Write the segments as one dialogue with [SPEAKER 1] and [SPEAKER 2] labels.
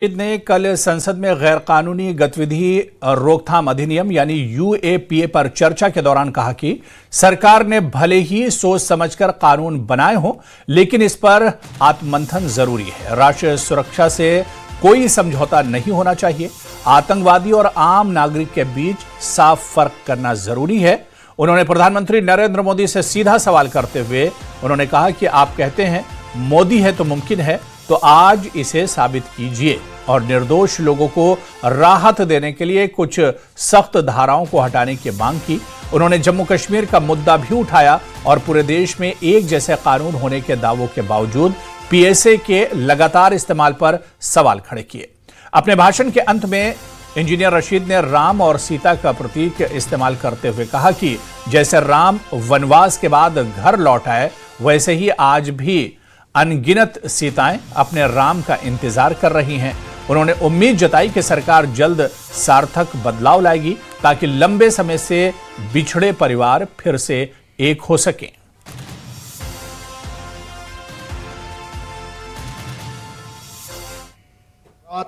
[SPEAKER 1] ने कल संसद में गैर कानूनी गतिविधि रोकथाम अधिनियम यानी यूएपीए पर चर्चा के दौरान कहा कि सरकार ने भले ही सोच समझकर कानून बनाए हों, लेकिन इस पर आत्ममंथन जरूरी है। राष्ट्रीय सुरक्षा से कोई समझौता नहीं होना चाहिए। आतंकवादी और आम नागरिक के बीच साफ फर्क करना जरूरी है। उन्होंने प्रधानमंत्री नरेंद्र मोदी से सीधा सवाल करते हुए उन्होंने कहा कि आप कहते हैं मोदी है तो मुमकिन है, तो आज इसे साबित कीजिए और निर्दोष लोगों को राहत देने के लिए कुछ सख्त धाराओं को हटाने की मांग की। उन्होंने जम्मू कश्मीर का मुद्दा भी उठाया और पूरे देश में एक जैसे कानून होने के दावों के बावजूद पीएसए के लगातार इस्तेमाल पर सवाल खड़े किए। अपने भाषण के अंत में इंजीनियर रशीद ने राम और सीता का प्रतीक इस्तेमाल करते हुए कहा कि जैसे राम वनवास के बाद घर लौट आए, वैसे ही आज भी अनगिनत सीताएं अपने राम का इंतजार कर रही हैं। उन्होंने उम्मीद जताई कि सरकार जल्द सार्थक बदलाव लाएगी ताकि लंबे समय से बिछड़े परिवार फिर से एक हो सकें।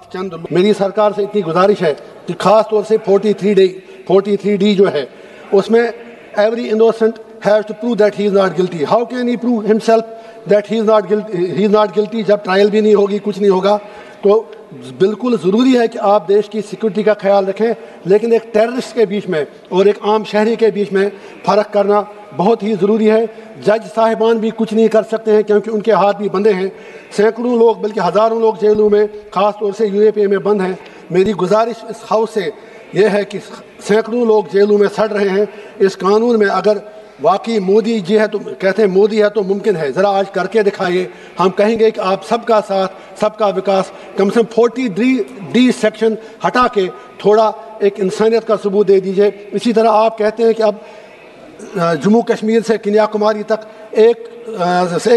[SPEAKER 2] चंद मेरी सरकार से इतनी गुजारिश है कि खास तौर से 43D जो है उसमें every innocent has to prove that he is not guilty. How can he prove himself that he is not guilty जब ट्रायल भी नहीं होगी, कुछ नहीं होगा। तो बिल्कुल ज़रूरी है कि आप देश की सिक्योरिटी का ख्याल रखें, लेकिन एक टेररिस्ट के बीच में और एक आम शहरी के बीच में फ़र्क करना बहुत ही ज़रूरी है। जज साहिबान भी कुछ नहीं कर सकते हैं क्योंकि उनके हाथ भी बंधे हैं। सैकड़ों लोग बल्कि हज़ारों लोग जेलों में ख़ास तौर से यूएपीए में बंद हैं। मेरी गुजारिश इस हाउस से यह है कि सैकड़ों लोग जेलों में सड़ रहे हैं। इस कानून में अगर वाकई मोदी जी है तो कहते हैं मोदी है तो मुमकिन है, ज़रा आज करके दिखाइए। हम कहेंगे कि आप सबका साथ सबका विकास, कम से कम 43D सेक्शन हटा के थोड़ा एक इंसानियत का सबूत दे दीजिए। इसी तरह आप कहते हैं कि अब जम्मू कश्मीर से कन्याकुमारी तक एक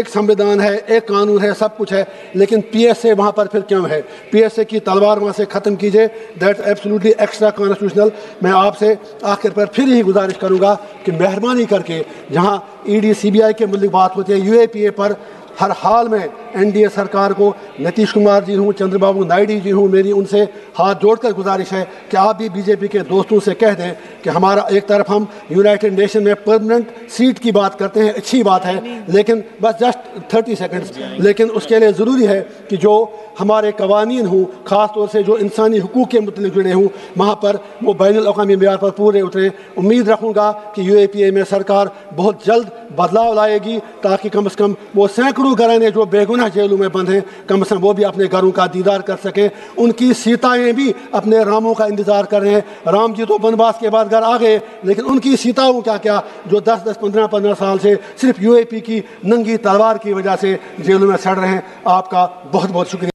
[SPEAKER 2] संविधान है, एक कानून है, सब कुछ है, लेकिन पीएसए वहाँ पर फिर क्यों है? पीएसए की तलवार वहाँ से ख़त्म कीजिए। That absolutely extra constitutional. मैं आपसे आखिर पर फिर ही गुजारिश करूँगा कि मेहरबानी करके जहाँ ईडी सीबीआई के मुल्क बात होती है, यूएपीए पर हर हाल में एनडीए सरकार को, नीतीश कुमार जी हूँ, चंद्रबाबू नायडू जी हूँ, मेरी उनसे हाथ जोड़कर गुजारिश है कि आप भी बीजेपी के दोस्तों से कह दें कि हमारा एक तरफ हम यूनाइटेड नेशन में परमानेंट सीट की बात करते हैं, अच्छी बात है, लेकिन बस जस्ट 30 सेकंड्स, लेकिन उसके लिए ज़रूरी है कि जो हमारे कवानीन हूँ, ख़ास तौर से जो इंसानी हुकूक़ के मुतल्लिक़ जुड़े हूँ, वहाँ पर वो बैनुल-अक़वामी मेयार पर पूरे उतरें। उम्मीद रखूँगा कि यूएपीए में सरकार बहुत जल्द बदलाव लाएगी ताकि कम से कम वो सैकड़ों घराने जो बेगुनाह जेलों में बंद हैं, कम से कम वो भी अपने घरों का दीदार कर सकें। उनकी सीताएं भी अपने रामों का इंतज़ार कर रहे हैं। राम जी तो वनवास के बाद घर आ गए, लेकिन उनकी सीताओं क्या जो 10-10, 15-15 साल से सिर्फ यूएपी की नंगी तलवार की वजह से जेलों में सड़ रहे हैं। आपका बहुत बहुत शुक्रिया।